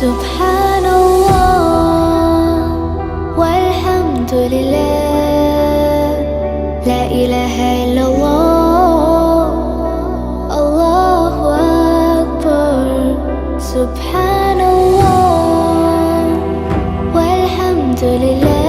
سبحان الله والحمد لله، لا إله إلا الله، الله أكبر. سبحان الله والحمد لله.